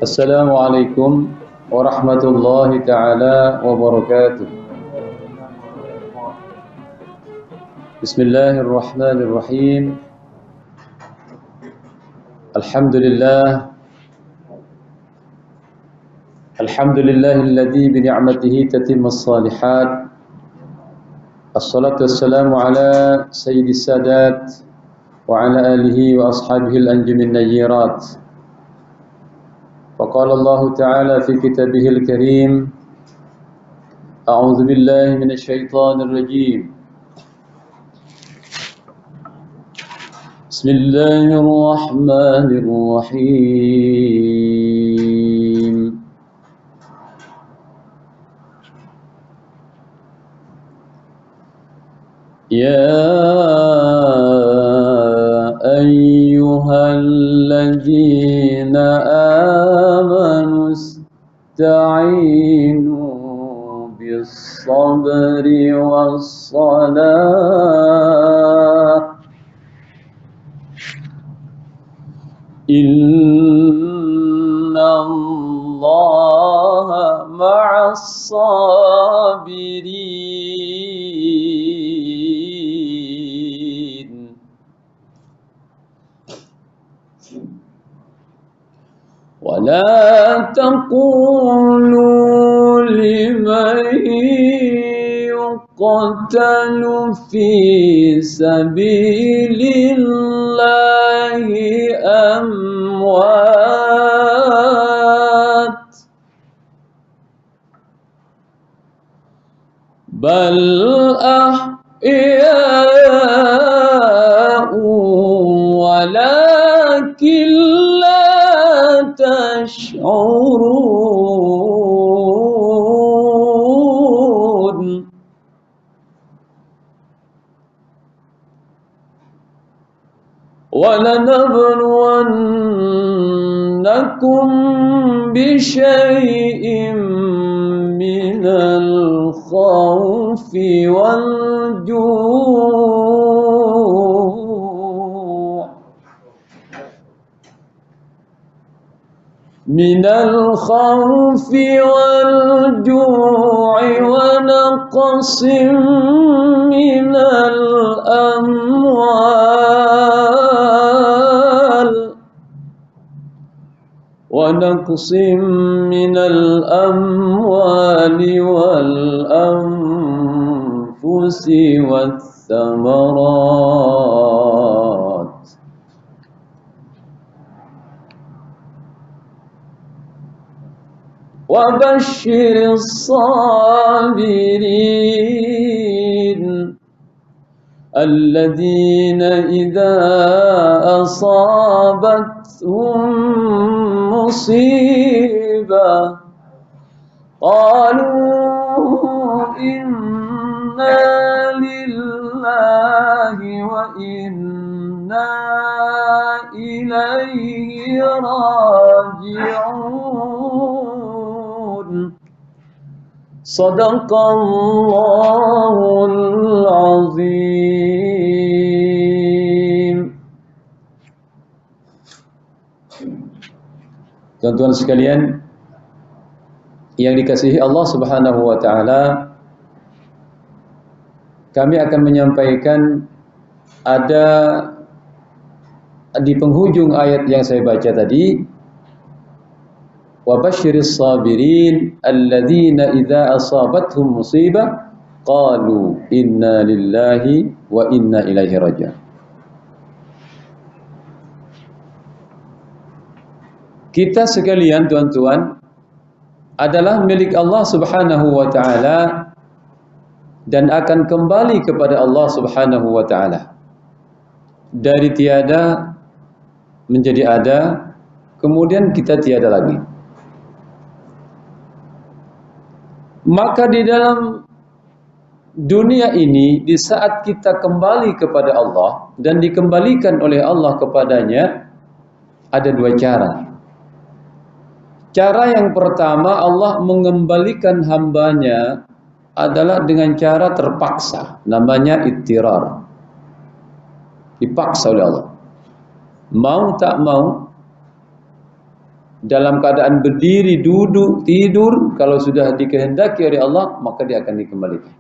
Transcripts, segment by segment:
Assalamualaikum warahmatullahi taala wabarakatuh. Bismillahirrahmanirrahim. Alhamdulillah. Alhamdulillahilladzi bi ni'matihi tatimmus shalihat. Assalatu wassalamu ala sayyidis sadat wa ala alihi wa ashabihi al-anjumin nayyirat. وقال الله تعالى في كتابه الكريم أعوذ بالله من الشيطان الرجيم بسم الله الرحمن الرحيم يا أيها الذين آمنوا استعينوا بالصبر والصلاة إن الله مع الصابرين ولا تقولوا لمن يقتل في سبيل الله أموات بل أحياء ولكن لا تشعرون ولنبلونكم بشيء من الخوف والجوع ونقص من الأموال والأنفس والثمرات وبشر الصابرين الذين إذا أصابتهم مصيبة قالوا إنا لله وإنا إليه راجعون صدق الله العظيم. Tuan-tuan sekalian yang dikasihi Allah Subhanahu wa taala, kami akan menyampaikan ada di penghujung ayat yang saya baca tadi, wa basyiris sabirin alladzina idza asabathum musibah qalu inna lillahi wa inna ilaihi raji'un. Kita sekalian tuan-tuan adalah milik Allah Subhanahu wa taala dan akan kembali kepada Allah Subhanahu wa taala. Dari tiada menjadi ada, kemudian kita tiada lagi. Maka di dalam dunia ini, di saat kita kembali kepada Allah dan dikembalikan oleh Allah kepadanya, ada dua cara. Cara yang pertama, Allah mengembalikan hambanya adalah dengan cara terpaksa, namanya ittirar. Dipaksa oleh Allah. Mau tak mau, dalam keadaan berdiri, duduk, tidur, kalau sudah dikehendaki oleh Allah, maka dia akan dikembalikan.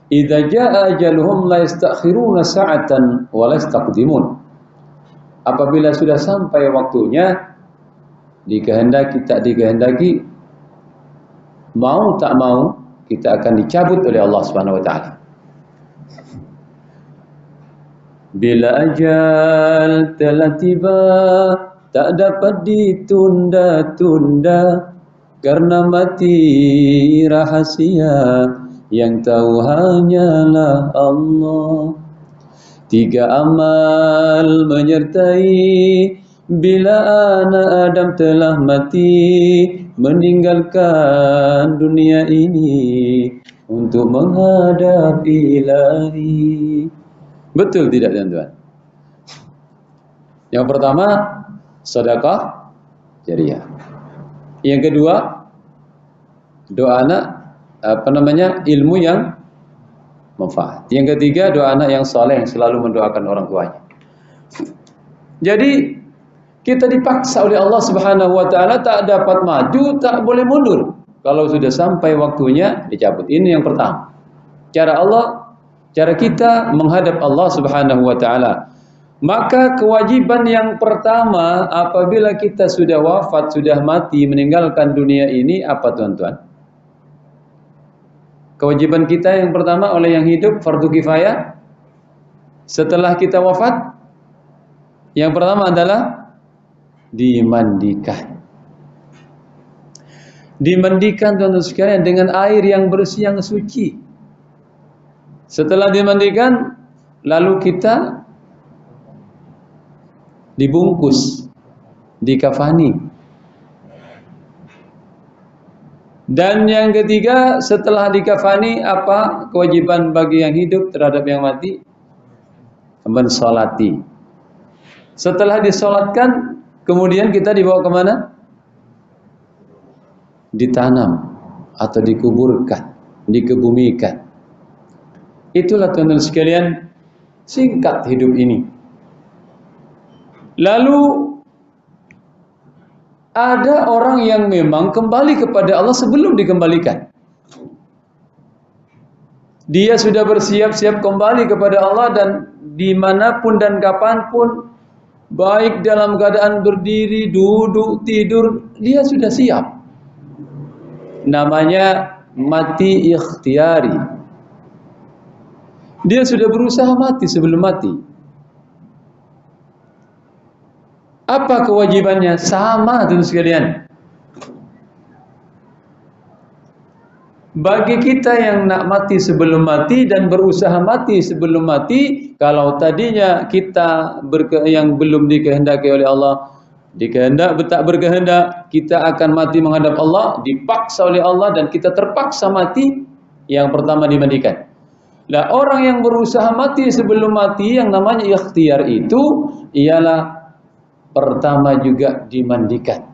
Idza jaa ajaluhum la yastakhiruna sa'atan wa la yastaqdimun. Apabila sudah sampai waktunya, dikehendaki tak dikehendaki, mau tak mau, kita akan dicabut oleh Allah Subhanahu wa taala. Bila ajal telah tiba, tak dapat ditunda-tunda, karena mati rahasia yang tahu hanyalah Allah. 3 amal menyertai bila anak Adam telah mati, meninggalkan dunia ini untuk menghadap Ilahi. Betul tidak tuan-tuan? Yang pertama, sedekah jariyah. Yang kedua, doa anak ilmu yang manfaat. Yang ketiga, doa anak yang soleh yang selalu mendoakan orang tuanya. Jadi kita dipaksa oleh Allah Subhanahu wa taala, tak dapat maju, tak boleh mundur. Kalau sudah sampai waktunya dicabut. Ini yang pertama. Cara kita menghadap Allah Subhanahu wa taala. Maka kewajiban yang pertama apabila kita sudah wafat, sudah mati, meninggalkan dunia ini apa tuan-tuan? Kewajiban kita yang pertama oleh yang hidup fardu kifayah. Setelah kita wafat, yang pertama adalah dimandikan. Dimandikan tuan-tuan sekalian dengan air yang bersih, yang suci. Setelah dimandikan, lalu kita dibungkus, dikafani. Dan yang ketiga, setelah dikafani, apa kewajiban bagi yang hidup terhadap yang mati? Mensolati. Setelah disolatkan, kemudian kita dibawa kemana? Ditanam atau dikuburkan, dikebumikan. Itulah teman-teman sekalian, singkat hidup ini. Lalu ada orang yang memang kembali kepada Allah sebelum dikembalikan. Dia sudah bersiap-siap kembali kepada Allah, dan dimanapun dan kapanpun, baik dalam keadaan berdiri, duduk, tidur, dia sudah siap. Namanya mati ikhtiari. Dia sudah berusaha mati sebelum mati. Apa kewajibannya? Sama teman sekalian. Bagi kita yang nak mati sebelum mati dan berusaha mati sebelum mati, kalau tadinya kita yang belum dikehendaki oleh Allah, tak berkehendak, kita akan mati menghadap Allah, dipaksa oleh Allah dan kita terpaksa mati, yang pertama dimandikan. Nah, orang yang berusaha mati sebelum mati, yang namanya ikhtiar itu ialah pertama juga dimandikan.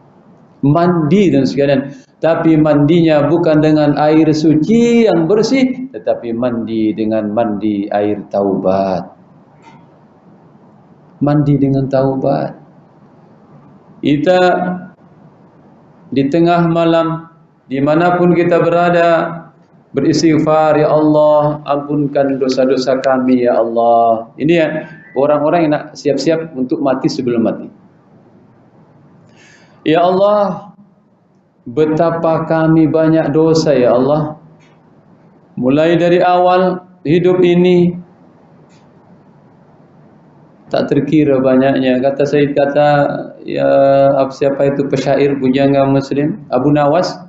Mandi dan sekalian. Tapi mandinya bukan dengan air suci yang bersih, tetapi mandi dengan mandi air taubat. Mandi dengan taubat. Kita di tengah malam, dimanapun kita berada, beristighfar, ya Allah, ampunkan dosa-dosa kami, ya Allah. Ini ya orang-orang yang nak siap-siap untuk mati sebelum mati. Ya Allah, betapa kami banyak dosa, ya Allah. Mulai dari awal hidup ini tak terkira banyaknya. Kata Said, ya siapa itu pesyair bujangga Muslim, Abu Nawas,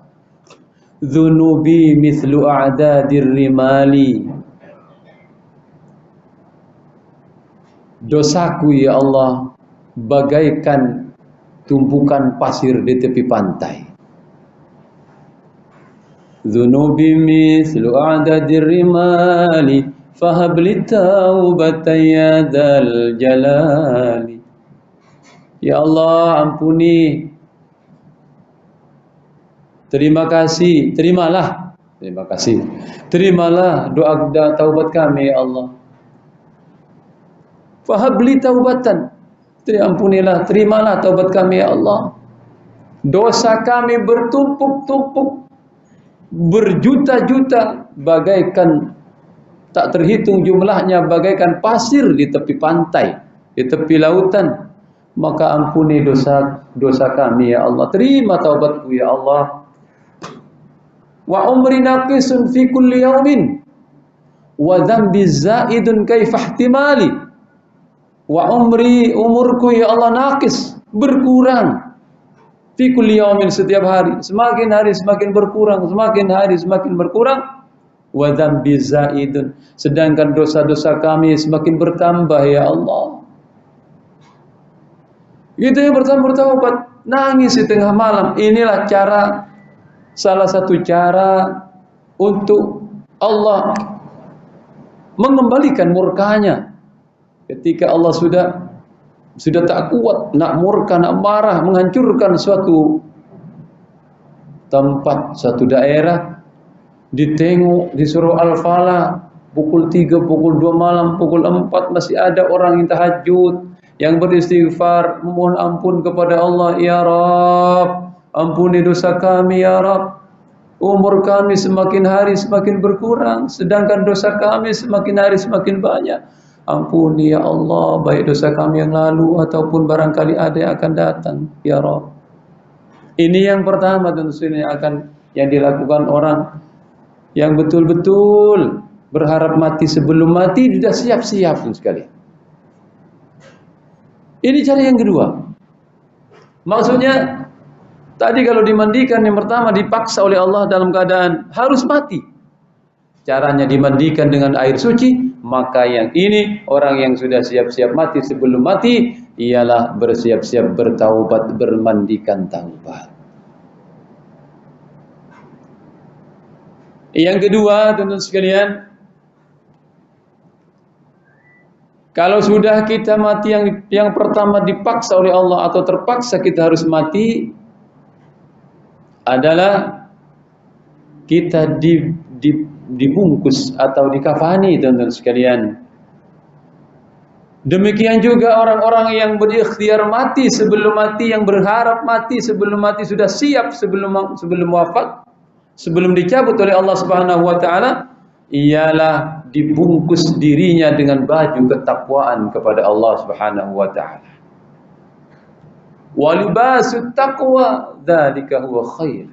dzunubi mithlu a'dadir rimali. Dosaku, ya Allah, bagaikan tumpukan pasir di tepi pantai. Dzunubi mithlu a'dadir rimali, fahabli taubatan ya dzal jalali. Ya Allah, ampuni. Terima kasih, terimalah. Terima kasih. Terimalah doa taubat kami, ya Allah. Fahabli taubatan. Ampunilah, terimalah taubat kami ya Allah. Dosa kami bertumpuk-tumpuk, berjuta-juta, bagaikan tak terhitung jumlahnya, bagaikan pasir di tepi pantai, di tepi lautan. Maka ampuni dosa kami ya Allah. Terima taubatku ya Allah. Wa umri naqisun fi kulli yaumin wa dhanbi zaidun kaifa ihtimali. Wa umurku ya Allah naqis, berkurang. Fi kulli yaumin, setiap hari, semakin hari semakin berkurang, semakin hari semakin berkurang. Wa dzambi zaidun, sedangkan dosa-dosa kami semakin bertambah ya Allah. Itu yang pertama bertaubat, nangis di tengah malam. Inilah salah satu cara untuk Allah mengembalikan murkanya. Ketika Allah sudah tak kuat, nak murka, nak marah, menghancurkan suatu tempat, suatu daerah, ditengok, disuruh al-falah, pukul 3, pukul 2 malam, pukul 4 masih ada orang yang tahajud, yang beristighfar, memohon ampun kepada Allah. Ya Rabb, ampuni dosa kami ya Rabb. Umur kami semakin hari semakin berkurang, sedangkan dosa kami semakin hari semakin banyak. Ampuni ya Allah, baik dosa kami yang lalu ataupun barangkali ada yang akan datang ya Rabb. Ini yang pertama tentunya yang dilakukan orang yang betul-betul berharap mati. Sebelum mati sudah siap-siap sekali. Ini cara yang kedua. Maksudnya tadi kalau dimandikan, yang pertama dipaksa oleh Allah dalam keadaan harus mati. Caranya dimandikan dengan air suci. Maka yang ini, orang yang sudah siap-siap mati sebelum mati, ialah bersiap-siap bertaubat, bermandikan taubat. Yang kedua, teman-teman sekalian, kalau sudah kita mati, yang pertama dipaksa oleh Allah atau terpaksa kita harus mati, adalah kita dibungkus atau dikafani, teman-teman sekalian. Demikian juga orang-orang yang berikhtiar mati sebelum mati, yang berharap mati sebelum mati, sudah siap sebelum wafat, sebelum dicabut oleh Allah Subhanahu wa taala, ialah dibungkus dirinya dengan baju ketakwaan kepada Allah Subhanahu wa taala. Wa libasut taqwa dzalika huwa khair.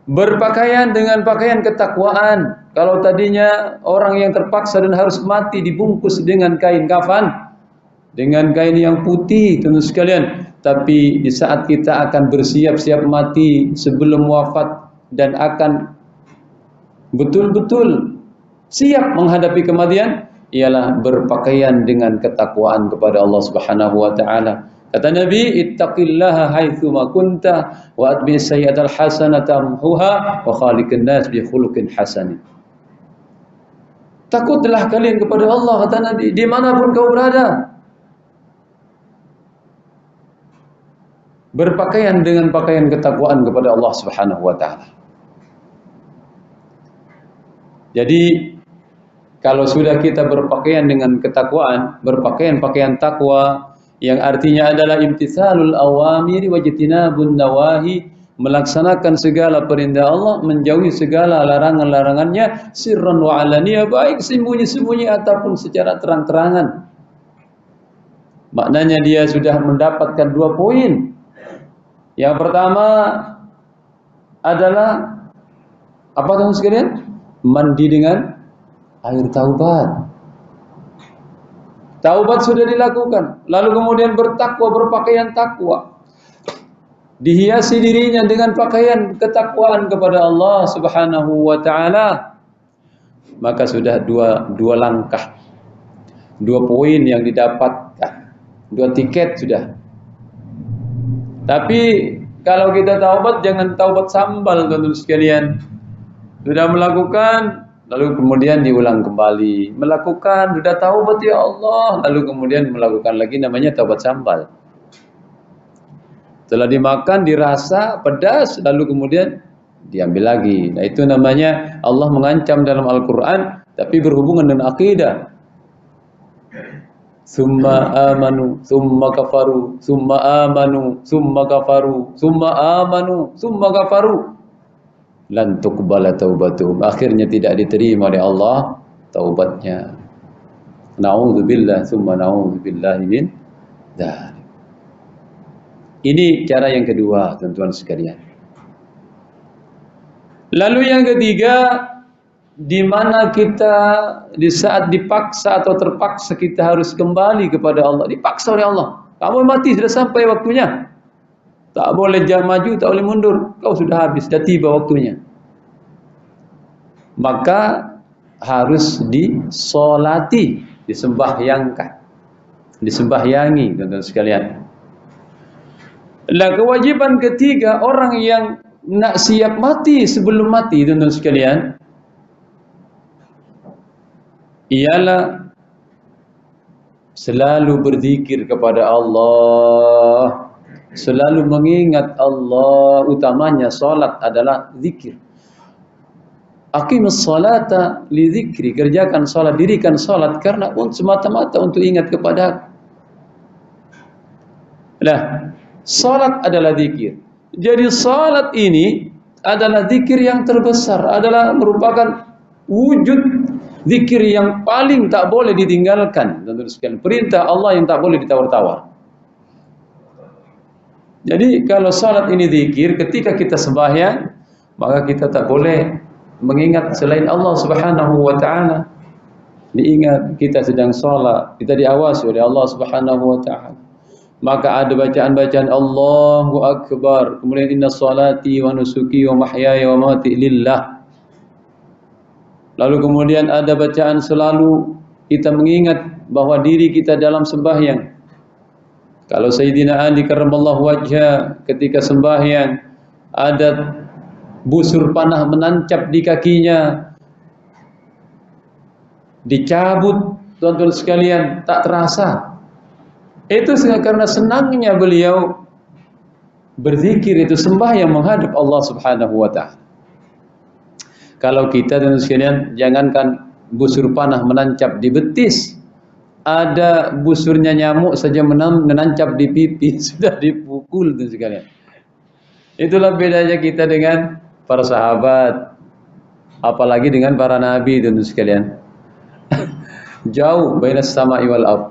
Berpakaian dengan pakaian ketakwaan. Kalau tadinya orang yang terpaksa dan harus mati dibungkus dengan kain kafan, dengan kain yang putih, teman sekalian. Tapi di saat kita akan bersiap-siap mati sebelum wafat dan akan betul-betul siap menghadapi kematian, ialah berpakaian dengan ketakwaan kepada Allah Subhanahu wa taala. Kata Nabi, ittaqillaha haitsu ma kunta wa atbi sayyi'atal hasanata tamhuha wa khaliqin nas bi khuluqin hasan. Takutlah kalian kepada Allah, kata Nabi, dimanapun kau berada. Berpakaian dengan pakaian ketakwaan kepada Allah Subhanahu wa taala. Jadi kalau sudah kita berpakaian dengan ketakwaan, berpakaian pakaian takwa, yang artinya adalah imtitsalul awamiri wa jitinabun nawahi, melaksanakan segala perintah Allah, menjauhi segala larangan-larangannya, sirran wa alaniyah, baik sembunyi-sembunyi ataupun secara terang-terangan. Maknanya dia sudah mendapatkan 2 poin. Yang pertama adalah apa, teman sekalian? Mandi dengan air taubat. Taubat sudah dilakukan, lalu kemudian bertakwa, berpakaian takwa, dihiasi dirinya dengan pakaian ketakwaan kepada Allah Subhanahu wa taala. Maka sudah dua langkah, 2 poin yang didapatkan, 2 tiket sudah. Tapi kalau kita taubat, jangan taubat sambal, teman-teman sekalian. Sudah melakukan, lalu kemudian diulang kembali, melakukan, sudah taubat ya Allah, lalu kemudian melakukan lagi, namanya taubat sambal. Setelah dimakan dirasa pedas, lalu kemudian diambil lagi. Nah, itu namanya Allah mengancam dalam Al-Quran, tapi berhubungan dengan akidah. thumma amanu, thumma kafaru, thumma amanu, thumma kafaru, thumma amanu, thumma kafaru. Lan tuqbala taubatuhum. Akhirnya tidak diterima oleh Allah taubatnya. Na'udzubillah, thumma na'udzubillahi min dzalik. Ini cara yang kedua, teman-teman sekalian. Lalu yang ketiga, di mana kita di saat dipaksa atau terpaksa kita harus kembali kepada Allah, dipaksa oleh Allah. Kamu mati, sudah sampai waktunya. Tak boleh maju, tak boleh mundur. Kau sudah habis, sudah tiba waktunya. Maka harus disolati, disembahyangkan, disembahyangi, teman-teman sekalian. Nah, kewajiban ketiga orang yang nak siap mati sebelum mati, teman-teman sekalian, ialah selalu berzikir kepada Allah, selalu mengingat Allah. Utamanya salat adalah zikir. Aqimus salata li dzikri, kerjakan salat, dirikan salat karena semata-mata untuk ingat kepada. Nah, salat adalah zikir. Jadi salat ini adalah zikir yang terbesar, adalah merupakan wujud zikir yang paling tak boleh ditinggalkan. Dan terus sekalian, perintah Allah yang tak boleh ditawar-tawar. Jadi kalau salat ini zikir, ketika kita sembahyang, maka kita tak boleh mengingat selain Allah Subhanahu wa taala. Diingat kita sedang salat, kita diawasi oleh Allah Subhanahu wa taala. Maka ada bacaan-bacaan Allahu Akbar, kemudian inna salati wa nusuki wa mahyaya wa mamati lillah. Lalu kemudian ada bacaan selalu kita mengingat bahwa diri kita dalam sembahyang. Kalau Sayyidina Ali karramallahu wajhah ketika sembahyang ada busur panah menancap di kakinya, dicabut, tuan-tuan sekalian, tak terasa. Itu karena senangnya beliau berzikir, itu sembahyang menghadap Allah Subhanahu wa taala. Kalau kita, teman-teman sekalian, jangankan busur panah menancap di betis, ada busurnya nyamuk saja menancap di pipi sudah dipukul, teman-teman sekalian. Itulah bedanya kita dengan para sahabat, apalagi dengan para nabi, teman-teman sekalian. Jauh bainas sama'i wal ardh.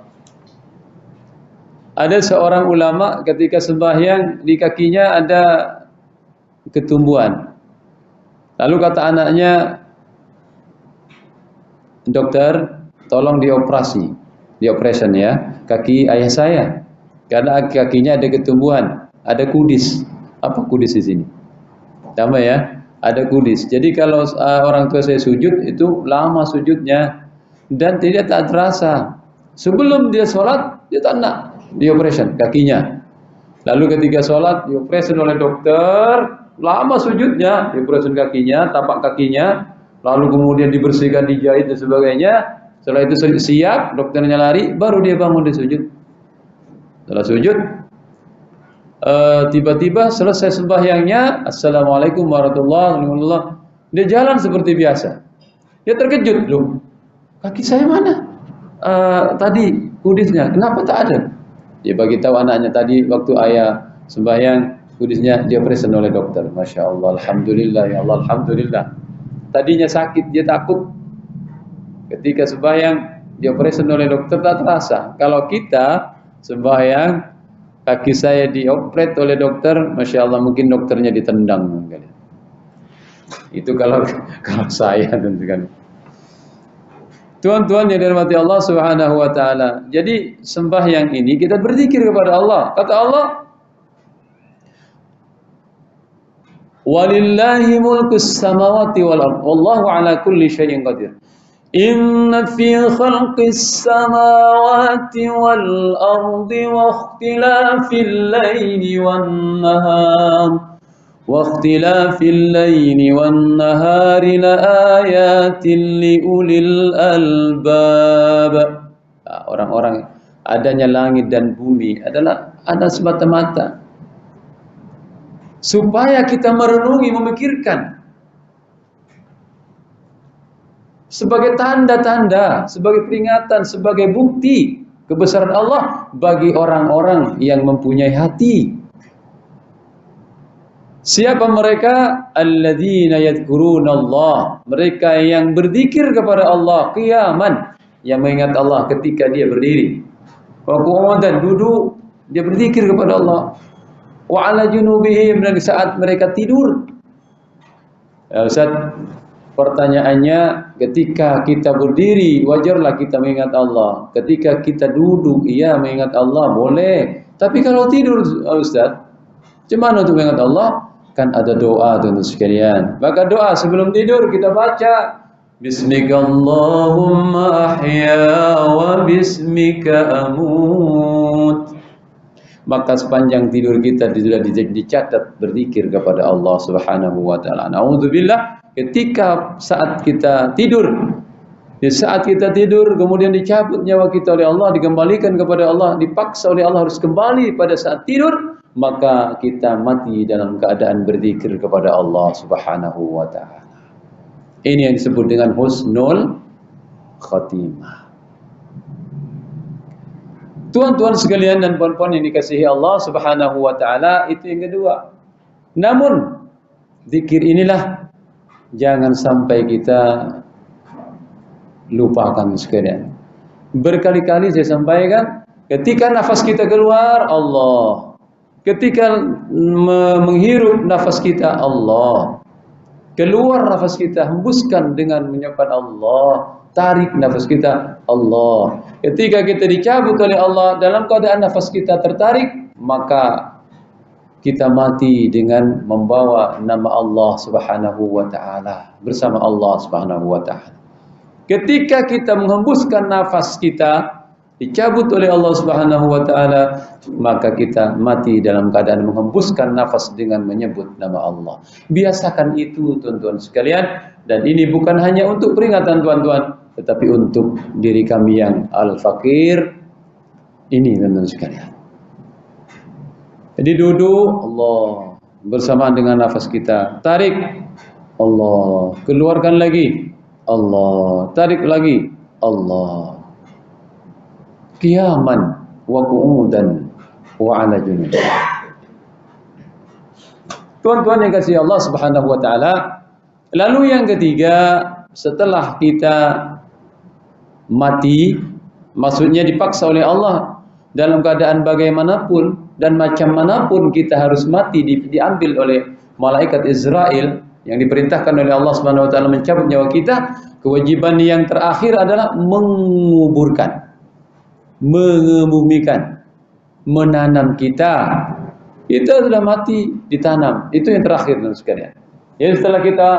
Ada seorang ulama ketika sembahyang di kakinya ada ketumbuhan. Lalu kata anaknya, dokter, tolong dioperasi, dioperasi ya, kaki ayah saya, karena kakinya ada ketumbuhan, ada kudis. Apa kudis di sini? Sama ya, ada kudis. Jadi kalau orang tua saya sujud itu lama sujudnya dan tidak tak terasa. Sebelum dia sholat, dia tak nak dioperasi kakinya. Lalu ketika sholat dioperasi oleh dokter, lama sujudnya, dioperasi kakinya, tapak kakinya, lalu kemudian dibersihkan, dijahit dan sebagainya. Setelah itu siap, dokternya lari, baru dia bangun di sujud. Setelah sujud, tiba-tiba selesai sembahyangnya, assalamualaikum warahmatullahi wabarakatuh. Dia jalan seperti biasa. Dia terkejut, loh, kaki saya mana? Tadi kudisnya, kenapa tak ada? Dia bagi tahu anaknya, tadi waktu ayah sembahyang kudisnya dia operasi oleh dokter. Masya Allah, alhamdulillah ya Allah, alhamdulillah. Tadinya sakit, dia takut. Ketika sembahyang dia operasi oleh dokter, tak terasa. Kalau kita sembahyang, kaki saya diopret oleh dokter, masya Allah, mungkin dokternya ditendang. Itu kalau saya tentukan. Tuan-tuan yang dirahmati Allah Subhanahu wa taala. Jadi sembahyang ini kita berzikir kepada Allah. Kata Allah, "Walillahi mulkus samawati wal ardh, wallahu ala kulli syai'in qadir." Inna fi khalqis samawati wal ardi wa ikhtilafil laili wan nahar واختلاف الليل والنهار لآيات لأولي الألباب. Orang-orang, adanya langit dan bumi adalah ada semata-mata supaya kita merenungi, memikirkan, sebagai tanda-tanda, sebagai peringatan, sebagai bukti kebesaran Allah bagi orang-orang yang mempunyai hati. Siapa mereka? Alladzina yadhkurunallah, mereka yang berzikir kepada Allah qiyaman, yang mengingat Allah ketika dia berdiri. Wa qu'udan, duduk, dia berzikir kepada Allah. Wa 'ala junubihim, dan saat mereka tidur. Ya, Ustaz, pertanyaannya, ketika kita berdiri wajarlah kita mengingat Allah. Ketika kita duduk, iya mengingat Allah, boleh. Tapi kalau tidur, Ustaz, gimana untuk mengingat Allah? Kan ada doa tuan sekalian. Maka doa sebelum tidur kita baca, Bismikallahumma ahya wa bismika amut. Maka sepanjang tidur kita sudah dicatat berzikir kepada Allah Subhanahu wa taala. Nauzubillah, ketika saat kita tidur, di saat kita tidur kemudian dicabut nyawa kita oleh Allah, dikembalikan kepada Allah, dipaksa oleh Allah harus kembali pada saat tidur, maka kita mati dalam keadaan berzikir kepada Allah Subhanahu wa taala. Ini yang disebut dengan husnul khatimah. Tuan-tuan sekalian dan puan-puan yang dikasihi Allah Subhanahu wa taala, itu yang kedua. Namun zikir inilah jangan sampai kita lupakan sekalian. Berkali-kali saya sampaikan, ketika nafas kita keluar Allah, ketika menghirup nafas kita Allah, keluar nafas kita hembuskan dengan menyebut Allah, tarik nafas kita Allah. Ketika kita dicabut oleh Allah dalam keadaan nafas kita tertarik, maka kita mati dengan membawa nama Allah Subhanahu wa taala, bersama Allah Subhanahu wa taala. Ketika kita menghembuskan nafas kita dicabut oleh Allah Subhanahu wa taala, maka kita mati dalam keadaan menghembuskan nafas dengan menyebut nama Allah. Biasakan itu tuan-tuan sekalian, dan ini bukan hanya untuk peringatan tuan-tuan, tetapi untuk diri kami yang al-fakir ini tuan-tuan sekalian. Jadi duduk Allah bersamaan dengan nafas kita, tarik Allah, keluarkan lagi Allah, tarik lagi Allah. Qiyaman wa qu'udan wa 'ala junub. Tuan-tuan yang kasih Allah Subhanahu wa taala, lalu yang ketiga, setelah kita mati, maksudnya dipaksa oleh Allah dalam keadaan bagaimanapun dan macam manapun kita harus mati, diambil oleh malaikat Israel yang diperintahkan oleh Allah Subhanahu wa taala mencabut nyawa kita. Kewajiban yang terakhir adalah menguburkan, mengebumikan, menanam kita. Kita sudah mati, ditanam. Itu yang terakhir teman sekalian. Jadi setelah kita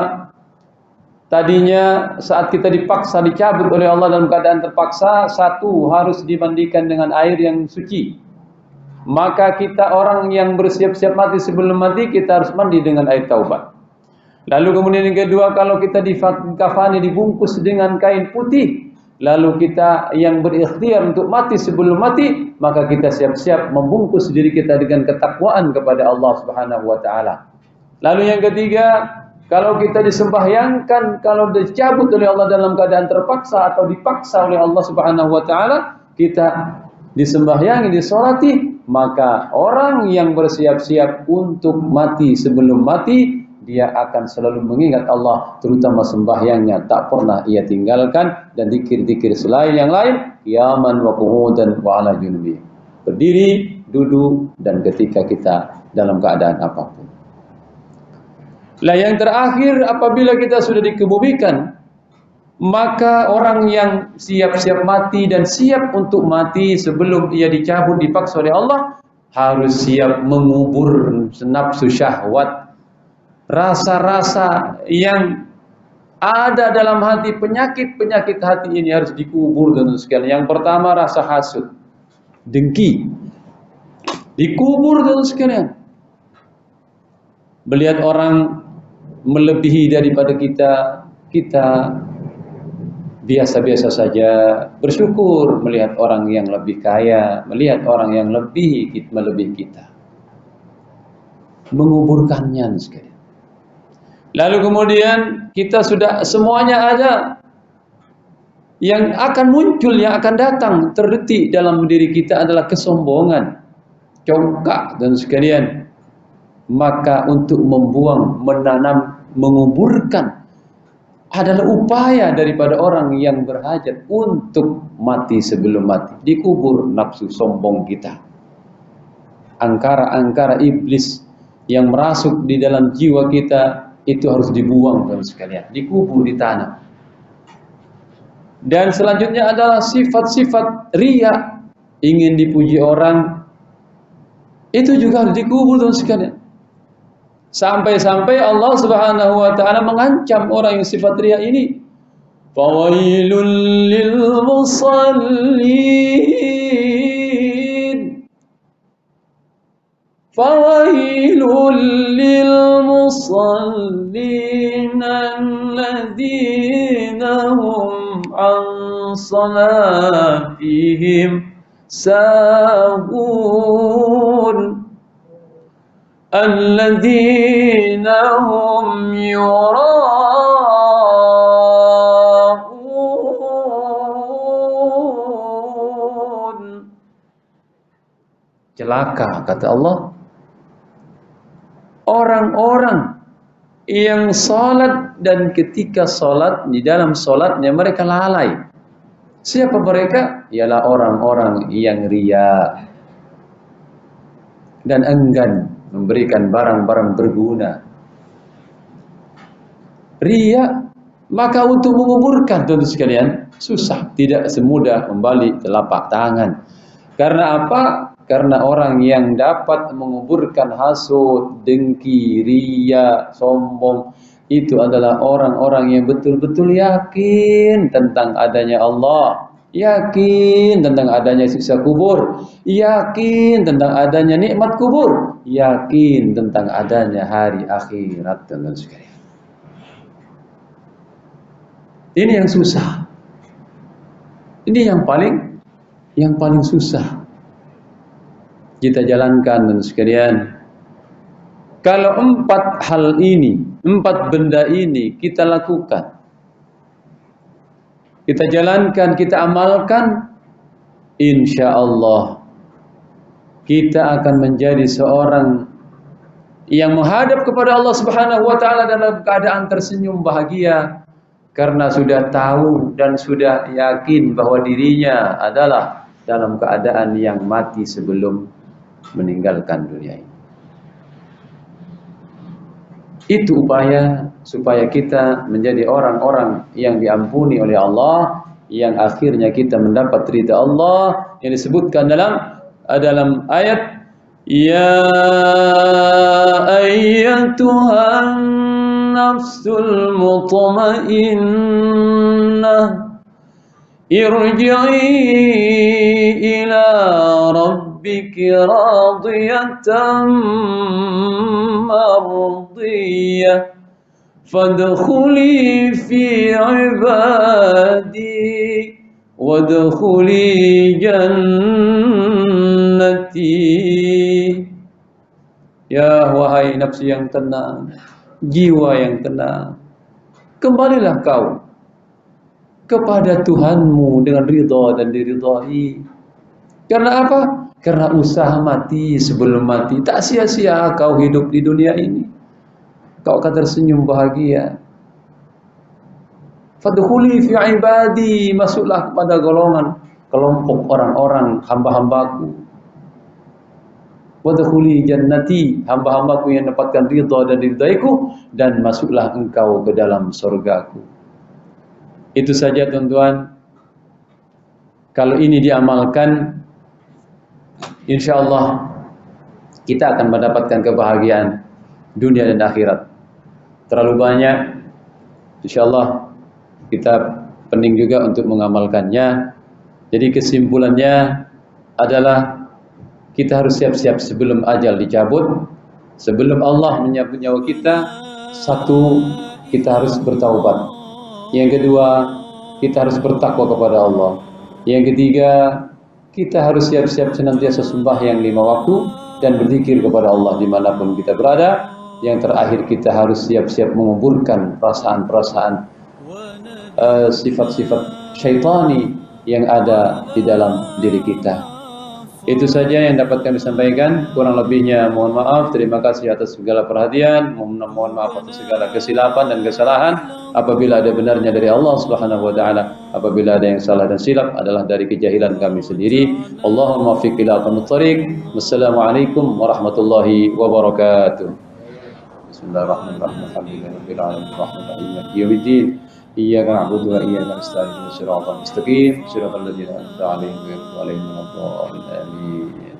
tadinya saat kita dipaksa dicabut oleh Allah dalam keadaan terpaksa, satu harus dimandikan dengan air yang suci. Maka kita orang yang bersiap-siap mati, sebelum mati kita harus mandi dengan air taubat. Lalu kemudian yang kedua, kalau kita dikafani, dibungkus dengan kain putih, lalu kita yang berikhtiar untuk mati sebelum mati, maka kita siap-siap membungkus diri kita dengan ketakwaan kepada Allah Subhanahu wa taala. Lalu yang ketiga, kalau kita disembahyangkan, kalau dicabut oleh Allah dalam keadaan terpaksa atau dipaksa oleh Allah Subhanahu wa taala, kita disembahyangi, disolati, maka orang yang bersiap-siap untuk mati sebelum mati, dia akan selalu mengingat Allah, terutama sembahyangnya tak pernah ia tinggalkan, dan zikir-zikir selain yang lain, qiyaman wa qu'udan wa 'ala junubi, berdiri, duduk, dan ketika kita dalam keadaan apapun. Lah yang terakhir, apabila kita sudah dikebumikan, maka orang yang siap-siap mati dan siap untuk mati sebelum ia dicabut, dipaksa oleh Allah, harus siap mengubur nafsu syahwat, rasa-rasa yang ada dalam hati, penyakit-penyakit hati ini harus dikubur teman sekalian. Yang pertama, rasa hasud, dengki, dikubur teman sekalian. Melihat orang melebihi daripada kita, kita biasa-biasa saja. Bersyukur melihat orang yang lebih kaya, melihat orang yang melebihi kita. Menguburkannya sekalian. Lalu kemudian kita sudah semuanya ada. Yang akan muncul, yang akan datang terdetik dalam diri kita adalah kesombongan, congkak dan sekalian. Maka untuk membuang, menanam, menguburkan adalah upaya daripada orang yang berhajat untuk mati sebelum mati. Dikubur nafsu sombong kita. Angkara-angkara iblis yang merasuk di dalam jiwa kita itu harus dibuang teman sekalian, dikubur di tanah. Dan selanjutnya adalah sifat-sifat riya, ingin dipuji orang, itu juga harus dikubur teman sekalian. Sampai-sampai Allah Subhanahu wa taala mengancam orang yang sifat riya ini. Fawailul lil musallin. Fawailul lil musallin alladzina hum an salatihim sahun. Alladzina hum yura'un. Celaka, kata Allah, orang-orang yang salat dan ketika salat, di dalam salatnya mereka lalai. Siapa mereka? Ialah orang-orang yang riya dan enggan memberikan barang-barang berguna. Riya, maka untuk menguburkan tentu sekalian susah, tidak semudah membalik telapak tangan. Karena apa? Karena orang yang dapat menguburkan hasud, dengki, riya, sombong, itu adalah orang-orang yang betul-betul yakin tentang adanya Allah, yakin tentang adanya siksa kubur, yakin tentang adanya nikmat kubur, yakin tentang adanya hari akhirat dan sebagainya. Ini yang susah. Ini yang paling susah kita jalankan dan sekalian. Kalau 4 hal ini, 4 benda ini kita lakukan, kita jalankan, kita amalkan, insya Allah kita akan menjadi seorang yang menghadap kepada Allah Subhanahu wa taala dalam keadaan tersenyum bahagia, karena sudah tahu dan sudah yakin bahwa dirinya adalah dalam keadaan yang mati sebelum meninggalkan dunia ini. Itu upaya supaya kita menjadi orang-orang yang diampuni oleh Allah, yang akhirnya kita mendapat ridha Allah, yang disebutkan dalam ayat, ya ayyatuhan nafsul mutmainnah irji'i ila rabbiki radiyatan mardiyah fadkhuli fi ibadi wadkhuli jannati. Ya wahai nafsu yang tenang, jiwa yang tenang, kembalilah kau kepada Tuhanmu dengan ridha dan diridhai. Karena apa? Karena usaha mati sebelum mati. Tak sia-sia kau hidup di dunia ini. Kau akan tersenyum bahagia. Fadkhuli fi ibadi, masuklah kepada golongan kelompok orang-orang hamba-hambaku. Wadkhuli jannati, hamba-hambaku yang dapatkan ridha dan diridhaiku, dan masuklah engkau ke dalam surgaku. Itu saja tuan-tuan. Kalau ini diamalkan, insyaallah kita akan mendapatkan kebahagiaan dunia dan akhirat. Terlalu banyak, insyaallah kita penting juga untuk mengamalkannya. Jadi kesimpulannya adalah kita harus siap-siap sebelum ajal dicabut, sebelum Allah menyabut nyawa kita. Satu, kita harus bertaubat. Yang kedua, kita harus bertakwa kepada Allah. Yang ketiga, kita harus siap-siap senantiasa sembahyang 5 waktu dan berzikir kepada Allah dimanapun kita berada. Yang terakhir, kita harus siap-siap menguburkan perasaan-perasaan sifat-sifat syaitani yang ada di dalam diri kita. Itu saja yang dapat kami sampaikan. Kurang lebihnya mohon maaf. Terima kasih atas segala perhatian. Mohon maaf atas segala kesilapan dan kesalahan. Apabila ada benarnya dari Allah Subhanahu wa taala, apabila ada yang salah dan silap adalah dari kejahilan kami sendiri. Allahumma waffiq ila aqwamit thoriq. Wassalamualaikum warahmatullahi wabarakatuh. Bismillahirrahmanirrahim. Alhamdulillahirabbil alamin. Arrahmanirrahim. Maliki yaumiddin. Iyyaka na'budu wa iyyaka nasta'in. Shiratal mustaqim. Shiratal ladzina an'amta 'alaihim ghairil maghdubi 'alaihim waladdallin. Amin.